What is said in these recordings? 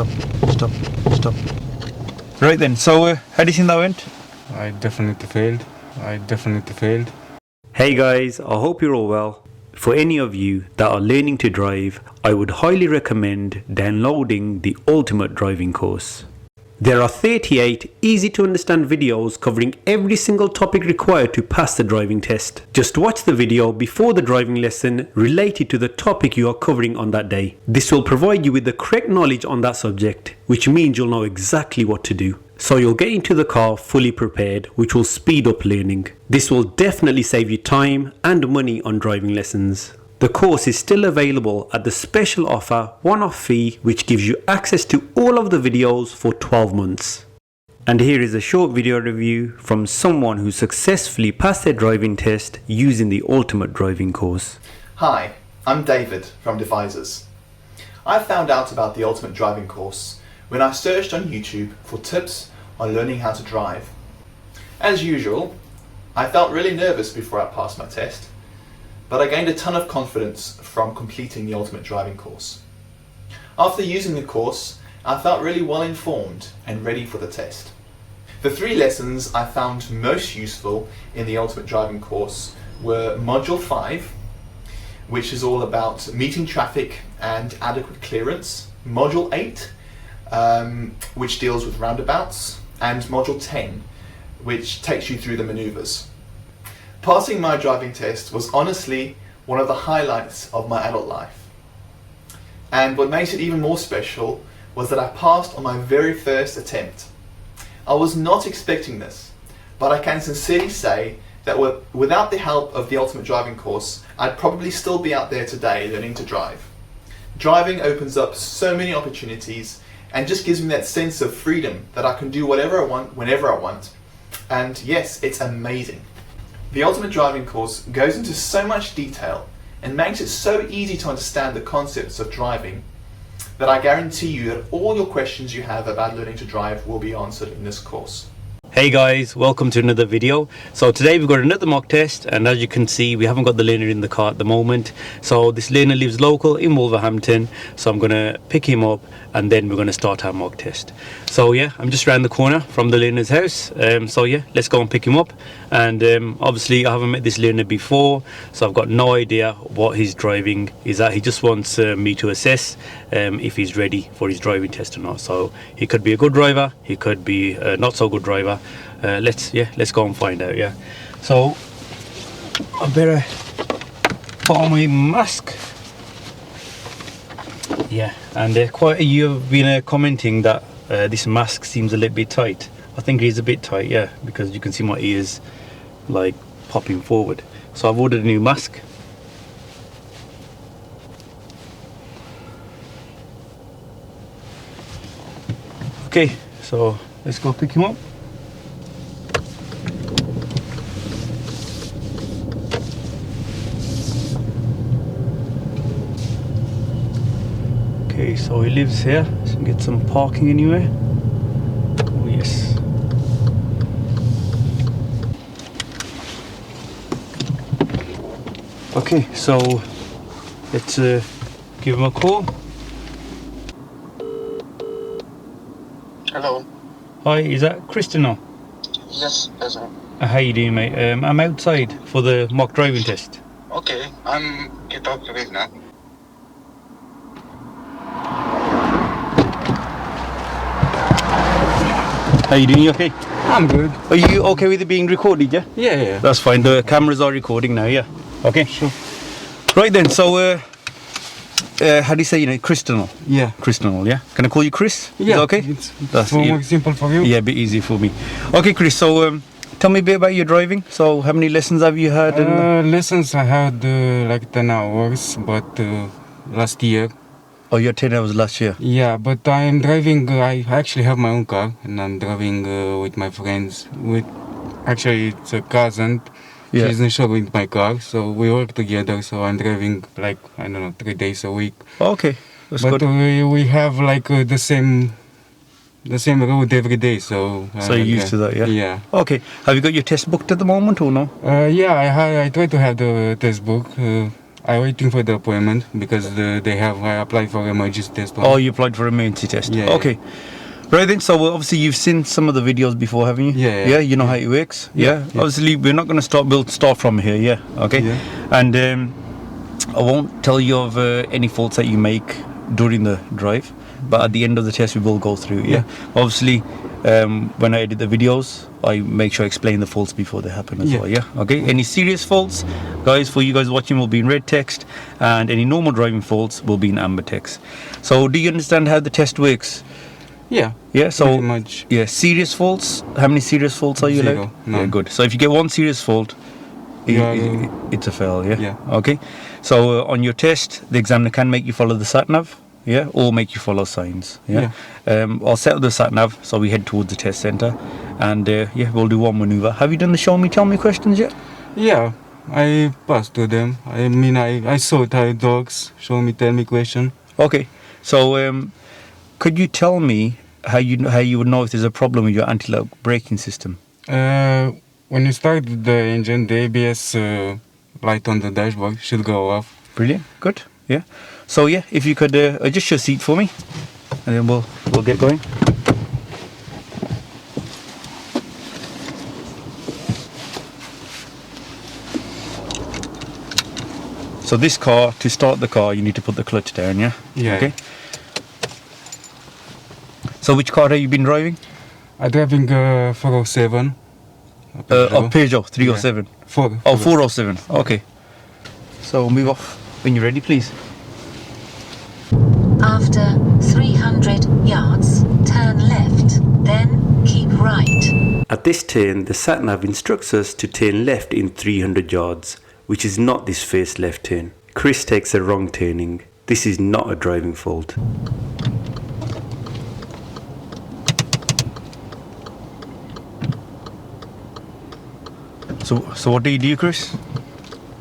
stop. Right then, so how do you think that went? I definitely failed. Hey guys, I hope you're all well. For any of you that are learning to drive, I would highly recommend downloading the Ultimate Driving course. There are 38 easy to understand videos covering every single topic required to pass the driving test. Just watch the video before the driving lesson related to the topic you are covering on that day. This will provide you with the correct knowledge on that subject, which means you'll know exactly what to do. So you'll get into the car fully prepared, which will speed up learning. This will definitely save you time and money on driving lessons. The course is still available at the special offer one-off fee, which gives you access to all of the videos for 12 months. And here is a short video review from someone who successfully passed their driving test using the Ultimate Driving course. Hi, I'm David from Devisors. I found out about the Ultimate Driving course when I searched on YouTube for tips on learning how to drive. As usual, I felt really nervous before I passed my test, but I gained a ton of confidence from completing the Ultimate Driving course. After using the course, I felt really well informed and ready for the test. The 3 lessons I found most useful in the Ultimate Driving course were Module 5, which is all about meeting traffic and adequate clearance, Module 8, which deals with roundabouts, and Module 10, which takes you through the maneuvers. Passing my driving test was honestly one of the highlights of my adult life. And what makes it even more special was that I passed on my very first attempt. I was not expecting this, but I can sincerely say that without the help of the Ultimate Driving course, I'd probably still be out there today learning to drive. Driving opens up so many opportunities and just gives me that sense of freedom that I can do whatever I want, whenever I want. And yes, it's amazing. The Ultimate Driving course goes into so much detail and makes it so easy to understand the concepts of driving that I guarantee you that all your questions you have about learning to drive will be answered in this course. Hey guys, welcome to another video. So today we've got another mock test, and as you can see, we haven't got the learner in the car at the moment. So this learner lives local in Wolverhampton, so I'm gonna pick him up and then we're gonna start our mock test. So yeah, I'm just around the corner from the learner's house. So yeah, let's go and pick him up. And obviously I haven't met this learner before, so I've got no idea what his driving is at. He just wants me to assess if he's ready for his driving test or not. So he could be a good driver, he could be a not so good driver. Let's go and find out. Yeah, so I better put on my mask. Yeah, and quite a few have been commenting that this mask seems a little bit tight. I think it is a bit tight, yeah, because you can see my ears like popping forward. So I've ordered a new mask. Okay, so let's go pick him up. Okay, so he lives here, so we can get some parking anyway. Oh yes. Okay, so let's give him a call. Hello. Hi, is that Christina? Yes, that's right. How you doing, mate? I'm outside for the mock driving test. Okay, I'm get out right now. How you doing? You okay? I'm good. Are you okay with it being recorded? Yeah. Yeah. That's fine. The cameras are recording now. Yeah. Okay. Sure. Right then. So, how do you say your name? Christina. Yeah. Christina. Yeah. Can I call you Chris? Yeah. Is that okay? That's more simple for you. Yeah, a bit easy for me. Okay, Chris. So, tell me a bit about your driving. So, how many lessons have you had? Lessons I had like 10 hours, but last year. Oh, you had 10 hours last year. Yeah, but I'm driving. I actually have my own car, and I'm driving with my friends. Actually, it's a cousin. Yeah. She's insured with my car, so we work together. So I'm driving like 3 days a week. Okay, that's but good. we have like the same road every day. So you're used to that, yeah. Yeah. Okay. Have you got your test booked at the moment or no? Yeah, I try to have the test book. I'm waiting for the appointment because I applied for emergency test. Oh, you applied for a emergency test. Yeah, Okay. Right then, so obviously you've seen some of the videos before, haven't you? Yeah, you know how it works. Yeah. Yeah. Obviously, we're not going to we'll start from here. Yeah. Okay. Yeah. And I won't tell you of any faults that you make during the drive, but at the end of the test we will go through. Yeah. Obviously, when I edit the videos, I make sure I explain the faults before they happen as Yeah. well. Yeah. Okay. Any serious faults, guys, for you guys watching, will be in red text, and any normal driving faults will be in amber text. So, do you understand how the test works? Yeah. Yeah, so Pretty much. yeah, serious faults. How many serious faults are you 0. allowed? None. Yeah, good. So if you get one serious fault, Yeah. it's a fail. Yeah. Yeah. Okay. So on your test, the examiner can make you follow the sat nav. Yeah, or make you follow signs. Yeah. I'll set up the sat nav so we head towards the test center, and yeah, we'll do one maneuver. Have you done the show me, tell me questions yet? Yeah. I passed to them. I mean, I saw how it works. Show me, tell me question. Okay. So could you tell me how you would know if there's a problem with your anti-lock braking system? When you start the engine, the ABS light on the dashboard should go off. Brilliant. Good. Yeah. So yeah, if you could adjust your seat for me, and then we'll get going. So this car, to start the car, you need to put the clutch down. Yeah. Yeah. Okay. So which car have you been driving? I'm driving 407. A Peugeot 307. Yeah. 4. Oh, 407. Okay. So move off when you're ready, please. After 300 yards, turn left, then keep right. At this turn, the sat-nav instructs us to turn left in 300 yards, which is not this first left turn. Cris takes a wrong turning. This is not a driving fault. So what do you do, Cris?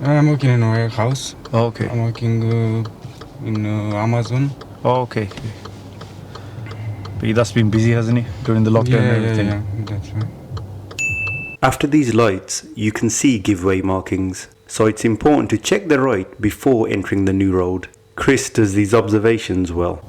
I'm working in a warehouse. Oh, okay. I'm working in Amazon. Oh, okay. But that's been busy, hasn't he, during the lockdown and everything? Yeah, that's right. After these lights, you can see giveaway markings, so it's important to check the right before entering the new road. Cris does these observations well.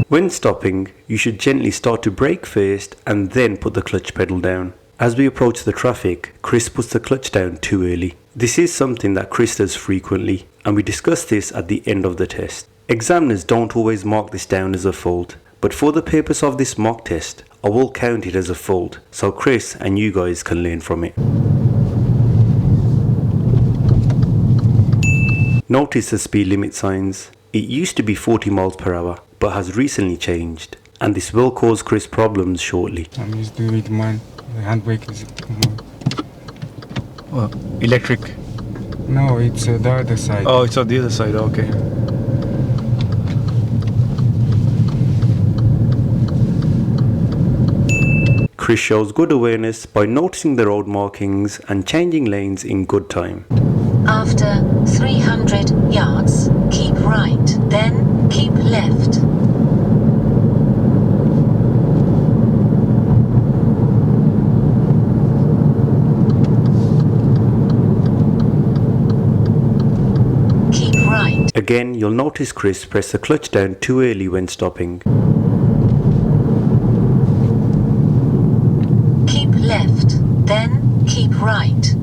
When stopping, you should gently start to brake first and then put the clutch pedal down. As we approach the traffic, Cris puts the clutch down too early. This is something that Cris does frequently, and we discuss this at the end of the test. Examiners don't always mark this down as a fault, but for the purpose of this mock test, I will count it as a fault, so Cris and you guys can learn from it. Notice the speed limit signs. It used to be 40 miles per hour, but has recently changed, and this will cause Cris problems shortly. I'm used to it, mine. The handbrake is Well, electric. No, it's the other side. Oh, it's on the other side. Okay. Cris shows good awareness by noticing the road markings and changing lanes in good time. After 300 yards, keep right, then keep left. Keep right. Again, you'll notice Cris press the clutch down too early when stopping. Keep left, then keep right.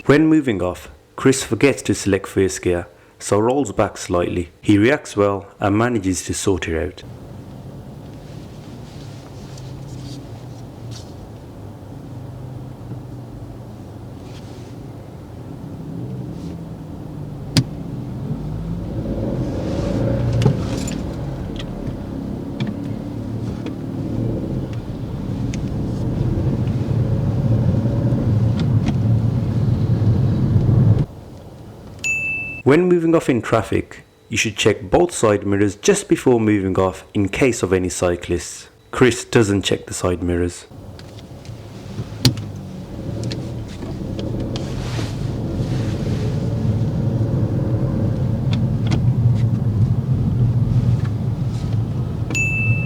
When moving off, Cris forgets to select first gear, so rolls back slightly. He reacts well and manages to sort it out. When moving off in traffic, you should check both side mirrors just before moving off in case of any cyclists. Cris doesn't check the side mirrors.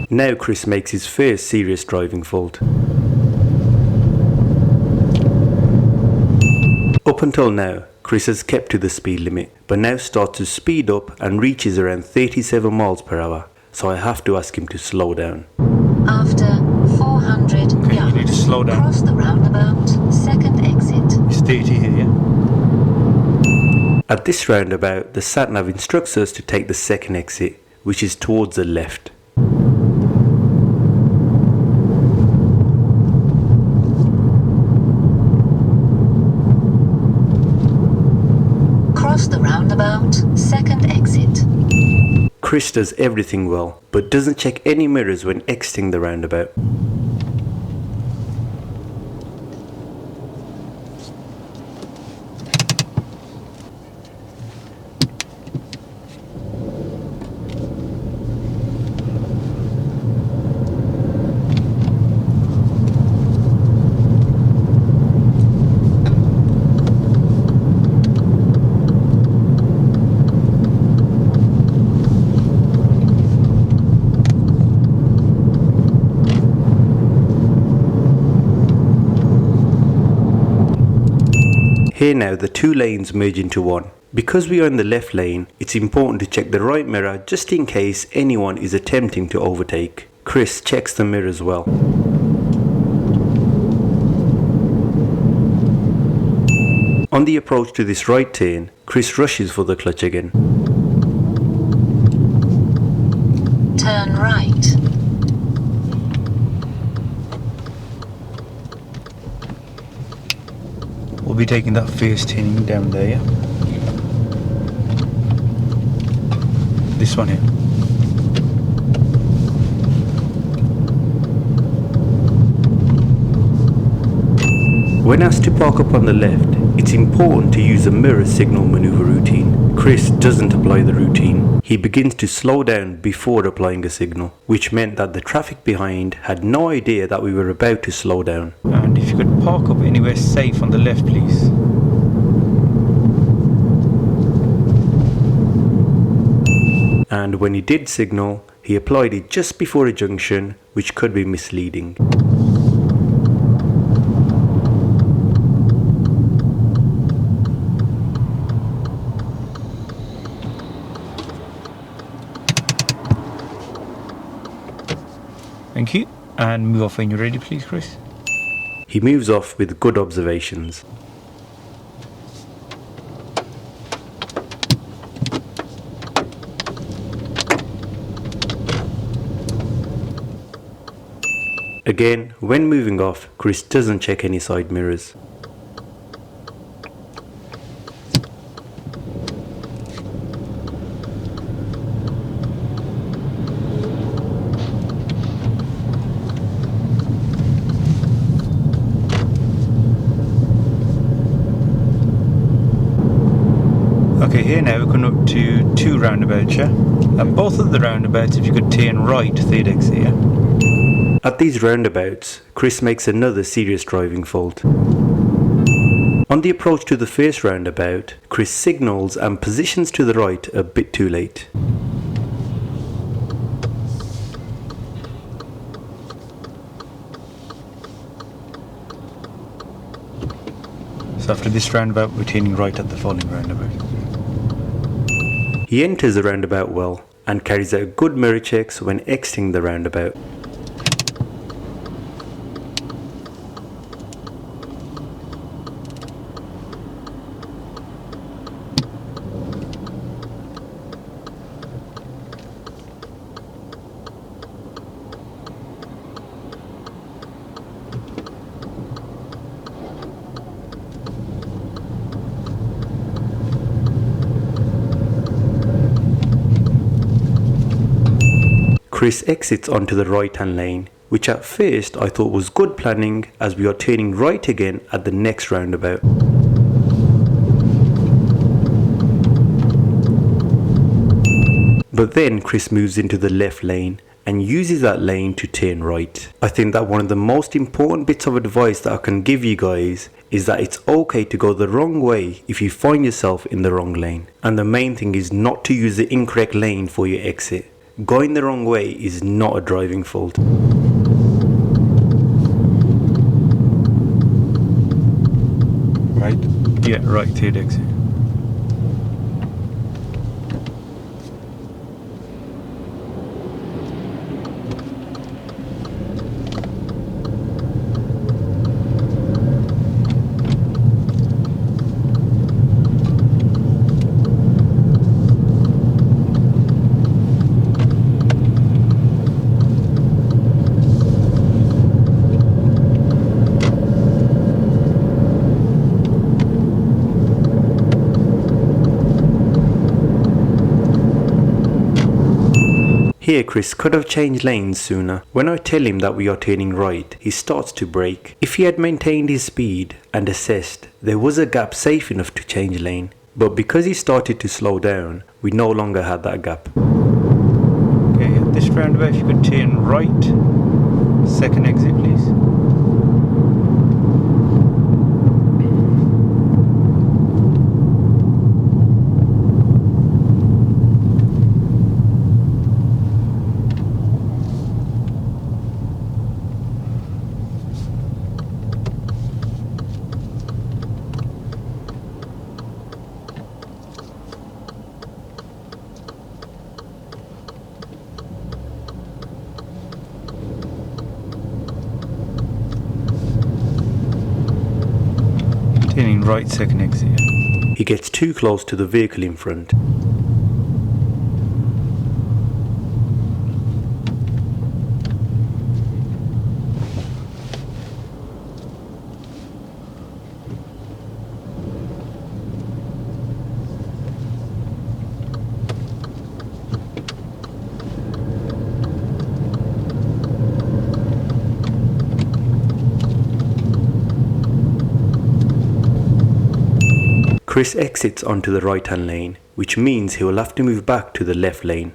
Now Cris makes his first serious driving fault. Up until now, Cris has kept to the speed limit, but now starts to speed up and reaches around 37 miles per hour, so I have to ask him to slow down. After 400 Okay, yards, you need to slow down. cross the roundabout, second exit. It's 30 here, yeah? At this roundabout, the sat-nav instructs us to take the second exit, which is towards the left. Cross the roundabout, second exit. Cris does everything well, but doesn't check any mirrors when exiting the roundabout. Here now the two lanes merge into one. Because we are in the left lane, it's important to check the right mirror just in case anyone is attempting to overtake. Cris checks the mirror as well. On the approach to this right turn, Cris rushes for the clutch again. Turn right. We'll be taking that first turning down there, yeah? This one here. When asked to park up on the left, it's important to use a mirror signal maneuver routine. Cris doesn't apply the routine. He begins to slow down before applying a signal, which meant that the traffic behind had no idea that we were about to slow down. And if you could park up anywhere safe on the left, please. And when he did signal, he applied it just before a junction, which could be misleading. Thank you. And move off when you're ready, please, Cris. He moves off with good observations. Again, when moving off, Cris doesn't check any side mirrors. Okay, here now we're coming up to two roundabouts, yeah? And both of the roundabouts, if you could turn right, third exit, yeah? At these roundabouts, Cris makes another serious driving fault. On the approach to the first roundabout, Cris signals and positions to the right a bit too late. So after this roundabout, we're turning right at the following roundabout. He enters the roundabout well and carries out good mirror checks when exiting the roundabout. Cris exits onto the right hand lane, which at first I thought was good planning as we are turning right again at the next roundabout. But then Cris moves into the left lane and uses that lane to turn right. I think that one of the most important bits of advice that I can give you guys is that it's okay to go the wrong way if you find yourself in the wrong lane. And the main thing is not to use the incorrect lane for your exit. Going the wrong way is not a driving fault. Right? Yeah, right, third exit. Here Cris could have changed lanes sooner. When I tell him that we are turning right, he starts to brake. If he had maintained his speed and assessed, there was a gap safe enough to change lane. But because he started to slow down, we no longer had that gap. Okay, at this roundabout, if you could turn right, second exit, please. Turning right, second exit. Yeah. He gets too close to the vehicle in front. Cris exits onto the right hand lane, which means he will have to move back to the left lane.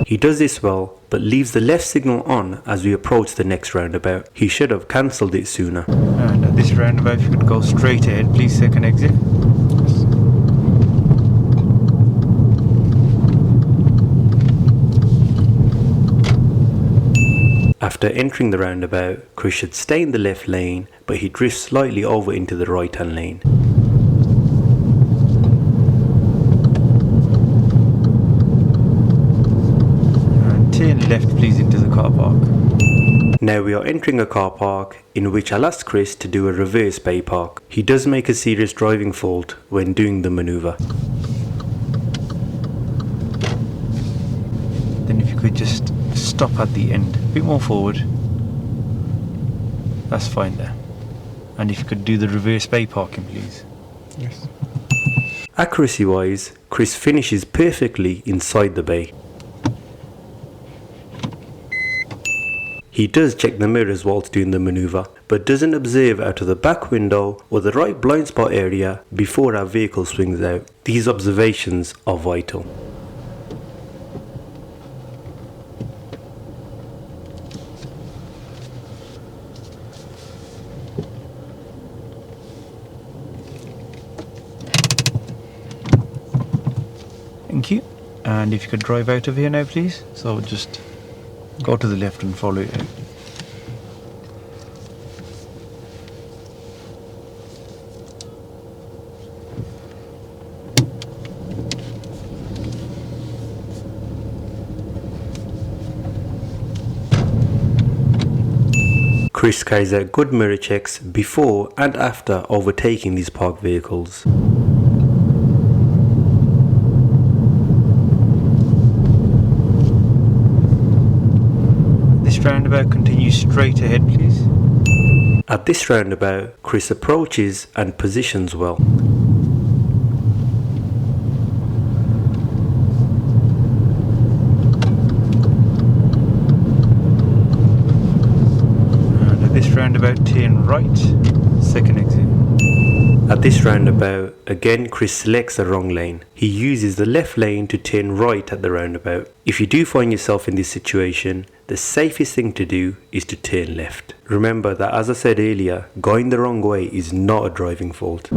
He does this well, but leaves the left signal on as we approach the next roundabout. He should have cancelled it sooner. And at this roundabout, if you could go straight ahead, please, second exit. After entering the roundabout, Cris should stay in the left lane, but he drifts slightly over into the right hand lane. Turn left, please, into the car park. Now we are entering a car park in which I'll ask Cris to do a reverse bay park. He does make a serious driving fault when doing the manoeuvre. Then if you could just stop at the end, a bit more forward. That's fine there. And if you could do the reverse bay parking, please. Yes. Accuracy wise, Cris finishes perfectly inside the bay. He does check the mirrors whilst doing the manoeuvre, but doesn't observe out of the back window or the right blind spot area before our vehicle swings out. These observations are vital. Thank you. And if you could drive out of here now, please. So just go to the left and follow it out. Cris carries out good mirror checks before and after overtaking these parked vehicles. This roundabout, continue straight ahead, please. At this roundabout, Cris approaches and positions well. And at this roundabout, turn right, second exit. At this roundabout, again Cris selects the wrong lane. He uses the left lane to turn right at the roundabout. If you do find yourself in this situation, the safest thing to do is to turn left. Remember that, as I said earlier, going the wrong way is not a driving fault.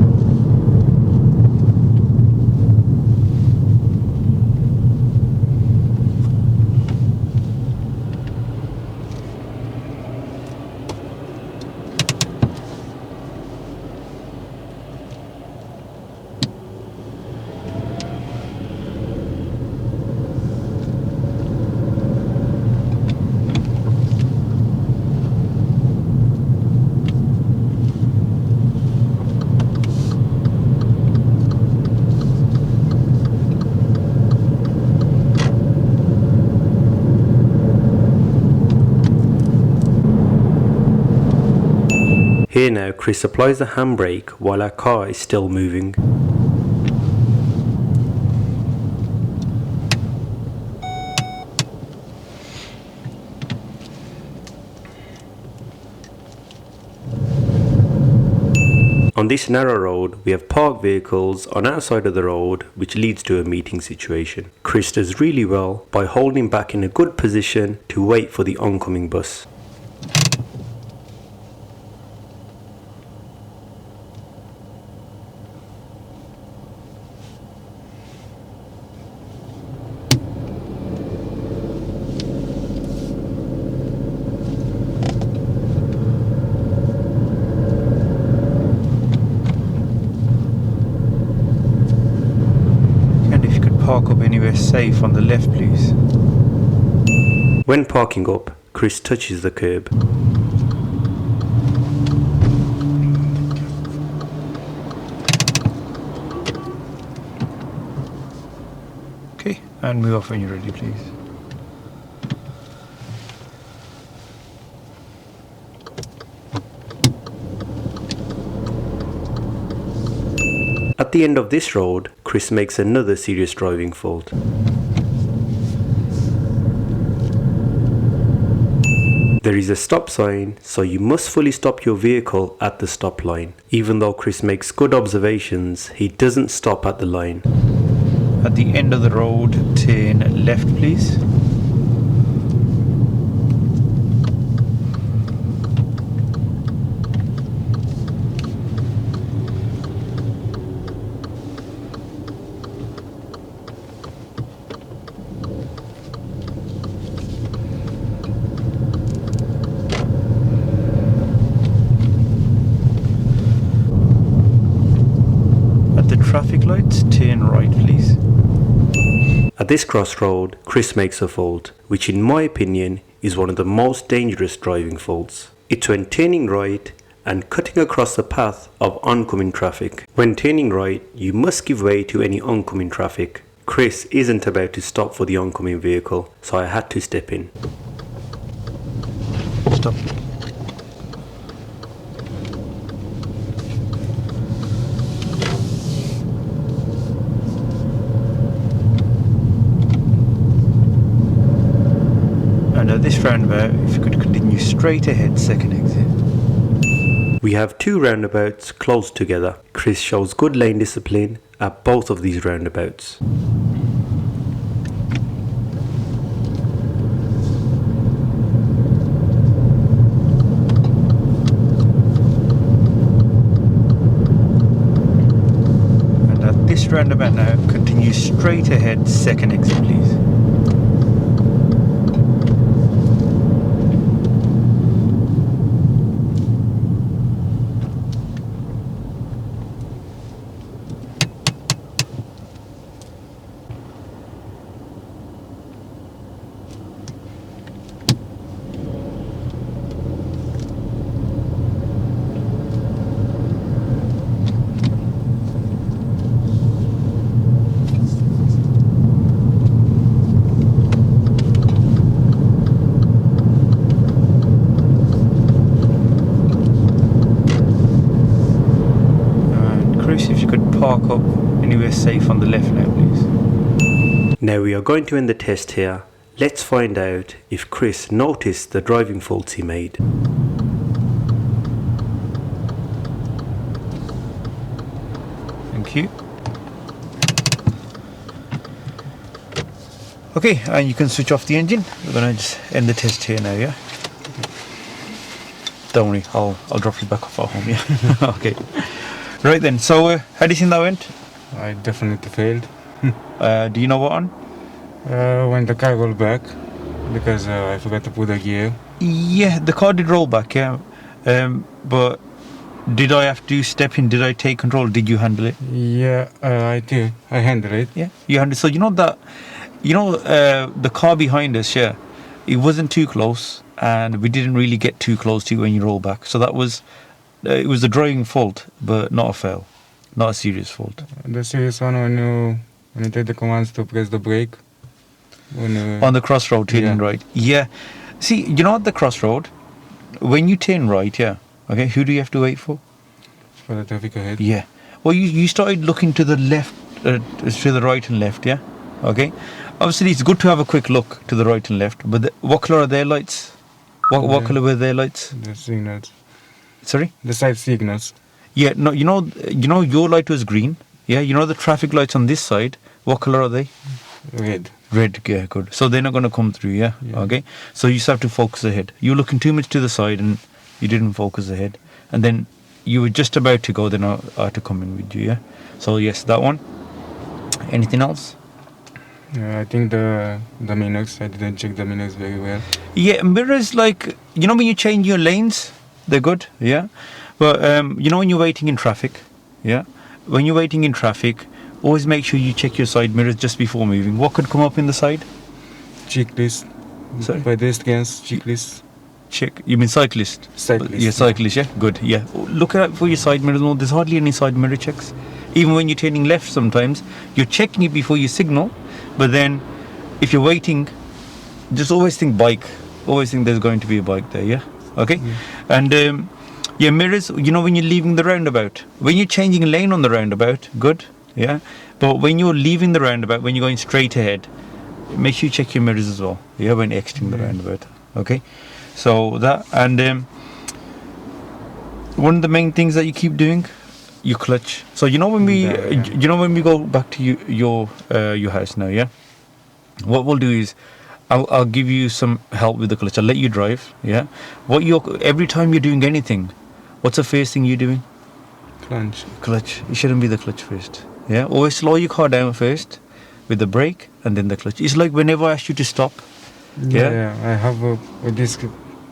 Here now, Cris applies the handbrake while our car is still moving. On this narrow road, we have parked vehicles on our side of the road, which leads to a meeting situation. Cris does really well by holding back in a good position to wait for the oncoming bus. Park up anywhere safe on the left, please. When parking up, Cris touches the curb. Okay, and move off when you're ready, please. At the end of this road, Cris makes another serious driving fault. There is a stop sign, so you must fully stop your vehicle at the stop line. Even though Cris makes good observations, he doesn't stop at the line. At the end of the road, turn left, please. Traffic lights, turn right, please. At this crossroad, Cris makes a fault, which in my opinion is one of the most dangerous driving faults. It's when turning right and cutting across the path of oncoming traffic. When turning right, you must give way to any oncoming traffic. Cris isn't about to stop for the oncoming vehicle, so I had to step in. Stop. And at this roundabout, if you could continue straight ahead, second exit. We have two roundabouts close together. Cris shows good lane discipline at both of these roundabouts. And at this roundabout now, continue straight ahead, second exit, please. If you could park up anywhere safe on the left now, please. Now we are going to end the test here. Let's find out if Cris noticed the driving faults he made. Thank you. Okay, and you can switch off the engine. We're gonna just end the test here now, yeah? Don't worry, I'll drop you back off at home, yeah? Okay. Right then, so how do you think that went? I definitely failed. Do you know what on? When the car rolled back, because I forgot to put the gear. Yeah, the car did roll back, yeah. But did I have to step in? Did I take control? Did you handle it? Yeah, I did. I handled it. Yeah, you handled. So you know that, the car behind us, yeah, it wasn't too close, and we didn't really get too close to you when you roll back. So that was, it was a driving fault, but not a fail, not a serious fault. The serious one when you take the commands to press the brake. On the crossroad, turning right. Yeah. See, at the crossroad, when you turn right, yeah, okay, who do you have to wait for? For the traffic ahead. Yeah. Well, you started looking to the left, to the right and left, yeah? Okay. Obviously, it's good to have a quick look to the right and left, but what colour are their lights? What colour were their lights? The signals. Sorry? The side signals. Yeah, no, your light was green, yeah? The traffic lights on this side, what colour are they? Red. Red, yeah, good. So they're not going to come through, yeah? Okay. So you just have to focus ahead. You're looking too much to the side and you didn't focus ahead. And then you were just about to go, then I had to come in with you, yeah? So yes, that one. Anything else? I think the mirrors, I didn't check the mirrors very well. Yeah, mirrors, like, when you change your lanes, they're good, yeah? But, when you're waiting in traffic, yeah? When you're waiting in traffic, always make sure you check your side mirrors just before moving. What could come up in the side? Checklist. Sorry? Pedestrians, checklist. Check. You mean cyclist? Cyclist. Yeah, cyclist, yeah? Good, yeah. Look out for your side mirrors. No, there's hardly any side mirror checks. Even when you're turning left sometimes, you're checking it before you signal. But then, if you're waiting, just always think bike. Always think there's going to be a bike there, yeah? Okay? And, mirrors, when you're leaving the roundabout. When you're changing lane on the roundabout, good, yeah? But when you're leaving the roundabout, when you're going straight ahead, make sure you check your mirrors as well, yeah, when exiting the roundabout, okay? So that, and one of the main things that you keep doing, your clutch. So when we go back to your house now, yeah, what we'll do is I'll give you some help with the clutch. I'll let you drive, yeah. Every time you're doing anything, what's the first thing you're doing? Clutch. It shouldn't be the clutch first, yeah. Always slow your car down first with the brake and then the clutch. It's like whenever I ask you to stop, yeah. I have with this.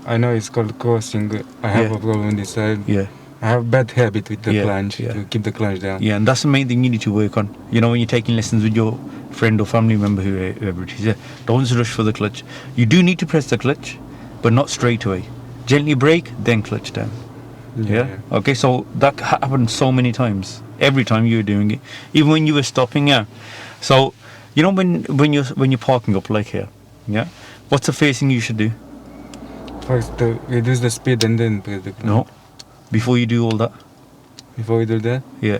I know it's called crossing. I have a problem with this side. Yeah. I have bad habit with the clutch, yeah. to keep the clutch down. Yeah, and that's the main thing you need to work on. When you're taking lessons with your friend or family member, whoever it is, yeah, don't rush for the clutch. You do need to press the clutch, but not straight away. Gently brake, then clutch down. Yeah. Okay, so that happened so many times. Every time you were doing it, even when you were stopping, yeah. So, when you're parking up like here, yeah, what's the first thing you should do? First, reduce the speed and then press the clutch. No. Before you do all that? Before we do that? Yeah.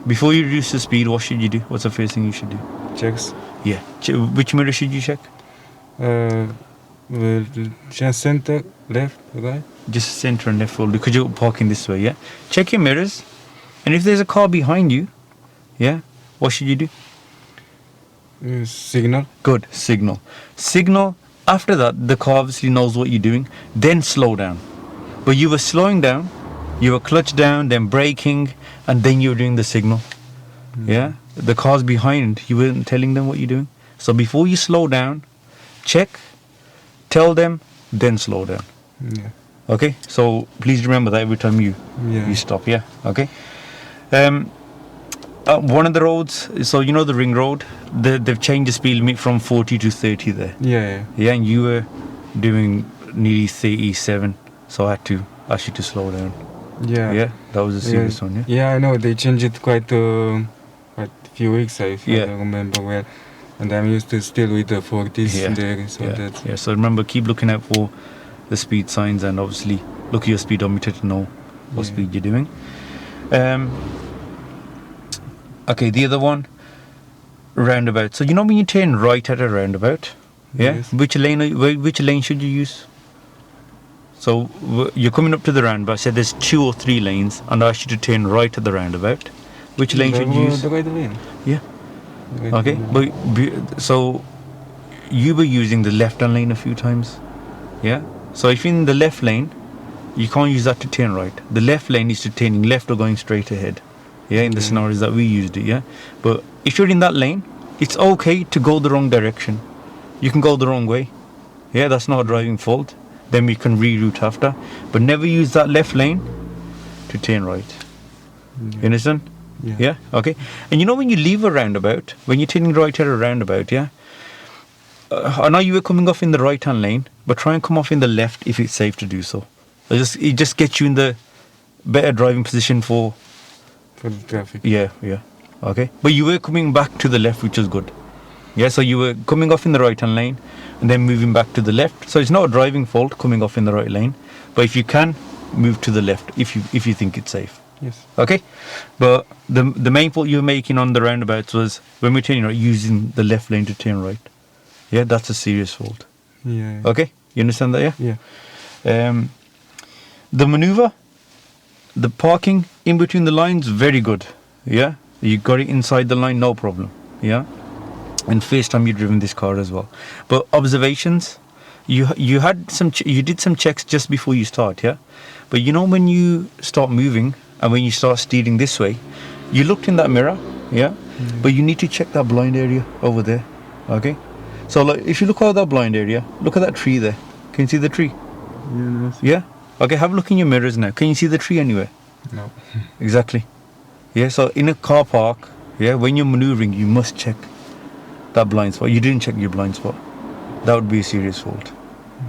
Before you reduce the speed, what should you do? What's the first thing you should do? Checks. Yeah. Which mirror should you check? Just center, left, right? Just center and left, because you're parking this way, yeah? Check your mirrors. And if there's a car behind you, yeah, what should you do? Signal. Good. Signal. Signal. After that, the car obviously knows what you're doing. Then slow down. But you were slowing down, you were clutch down, then braking, and then you were doing the signal. Yeah? The car's behind, you weren't telling them what you're doing. So before you slow down, check, tell them, then slow down. Yeah. Okay? So please remember that every time you stop, yeah? Okay? One of the roads, so the ring road, they've changed the speed limit from 40 to 30 there. Yeah. Yeah, and you were doing nearly 37. So I had to ask you to slow down. Yeah. Yeah, that was a serious one, yeah? Yeah, I know. They changed it quite a few weeks, if I remember well. And I'm used to still with the 40s there. So so remember, keep looking out for the speed signs and obviously look at your speedometer to know what speed you're doing. Okay, the other one, roundabout. So when you turn right at a roundabout, Yes. which lane should you use? So you're coming up to the roundabout. I said there's 2 or 3 lanes, and I asked you to turn right at the roundabout. Which lane should you use? The right lane. Yeah. Right Okay. lane. So you were using the left-hand lane a few times. Yeah. So if you're in the left lane, you can't use that to turn right. The left lane is to turning left or going straight ahead. Yeah, in the scenarios that we used it. Yeah. But if you're in that lane, it's okay to go the wrong direction. You can go the wrong way. Yeah, that's not a driving fault. Then we can reroute after. But never use that left lane to turn right. You understand? Yeah. Okay. And you know when you leave a roundabout, when you're turning right at a roundabout, yeah. I know you were coming off in the right-hand lane, but try and come off in the left if it's safe to do so. It just gets you in the better driving position for the traffic. Yeah. Okay. But you were coming back to the left, which is good. Yeah. So you were coming off in the right-hand lane and then moving back to the left. So it's not a driving fault coming off in the right lane, but if you can move to the left if you think it's safe. Yes. Okay. But the main fault you were making on the roundabouts was when we're turning right, using the left lane to turn right. Yeah, that's a serious fault. Yeah. Okay, you understand that? Yeah. The maneuver, the parking in between the lines, very good. Yeah, you got it inside the line, no problem. Yeah, and first time you've driven this car as well. But observations, you had you did some checks just before you start. Yeah, but you know when you start moving and when you start steering this way, you looked in that mirror. Yeah, but you need to check that blind area over there. Okay. So like, if you look at that blind area, look at that tree there. Can you see the tree? Yes. Yeah? Okay, have a look in your mirrors now. Can you see the tree anywhere? No. Exactly. Yeah, so in a car park, yeah, when you're maneuvering, you must check that blind spot. You didn't check your blind spot. That would be a serious fault.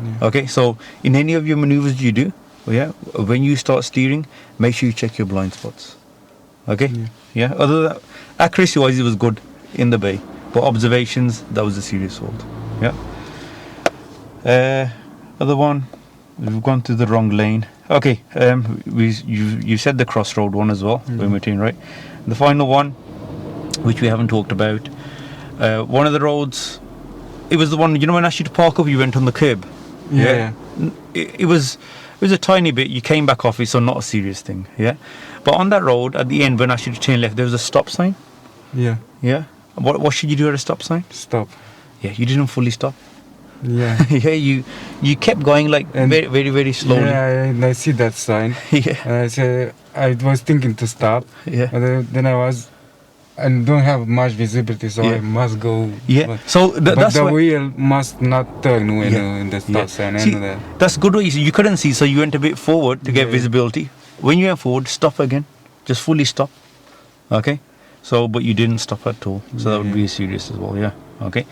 Yeah. Okay, so in any of your maneuvers you do, yeah, when you start steering, make sure you check your blind spots. Okay? Yeah. Other than that, accuracy-wise, it was good in the bay. But observations, that was a serious fault. Yeah. Other one, we've gone to the wrong lane. Okay. You said the crossroad one as well when we're turning right. The final one, which we haven't talked about, one of the roads. It was the one when I asked you to park up, you went on the curb. Yeah. It was a tiny bit. You came back off it, so not a serious thing. Yeah. But on that road, at the end, when I asked you to turn left, there was a stop sign. Yeah. Yeah. What should you do at a stop sign? Stop. Yeah, you didn't fully stop. Yeah. Yeah, you kept going like very, very, very slowly. Yeah, and I see that sign. Yeah. And I was thinking to stop. Yeah. But then I don't have much visibility, so I must go. Yeah. So that's the why wheel must not turn when in the stop sign. See, that's good. You couldn't see, so you went a bit forward to get visibility. When you went forward, stop again. Just fully stop. Okay. So, but you didn't stop at all. So that would be serious as well. Yeah. Okay.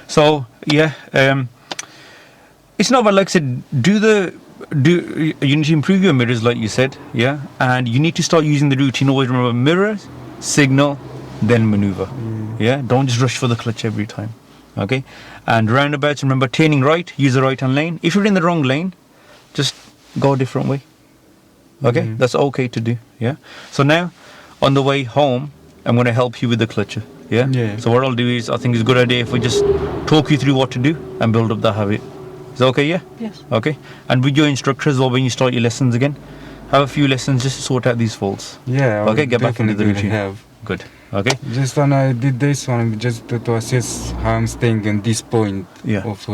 So it's not bad. Like I said, you need to improve your mirrors, like you said. Yeah. And you need to start using the routine. Always remember mirrors, signal, then maneuver. Yeah. Don't just rush for the clutch every time. Okay. And roundabouts, remember turning right, use the right-hand lane. If you're in the wrong lane, just go a different way. Okay. That's okay to do. Yeah. So now, on the way home, I'm going to help you with the clutcher. Yeah? So what I'll do is, I think it's a good idea if we just talk you through what to do and build up that habit. Is that okay? Yeah? Yes. Okay. And with your instructor as well, when you start your lessons again, have a few lessons just to sort out these faults. Yeah. Okay, get back into the routine. Good. Okay. Just when I did this one, just to assess how I'm staying in this point of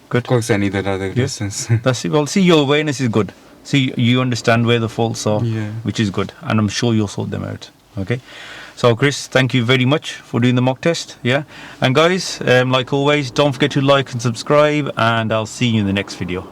good. Of course, I need another lessons. That's it. Well, see, your awareness is good. See, you understand where the faults are, which is good. And I'm sure you'll sort them out. Okay. So, Chris, thank you very much for doing the mock test. Yeah. And guys, like always, don't forget to like and subscribe, and I'll see you in the next video.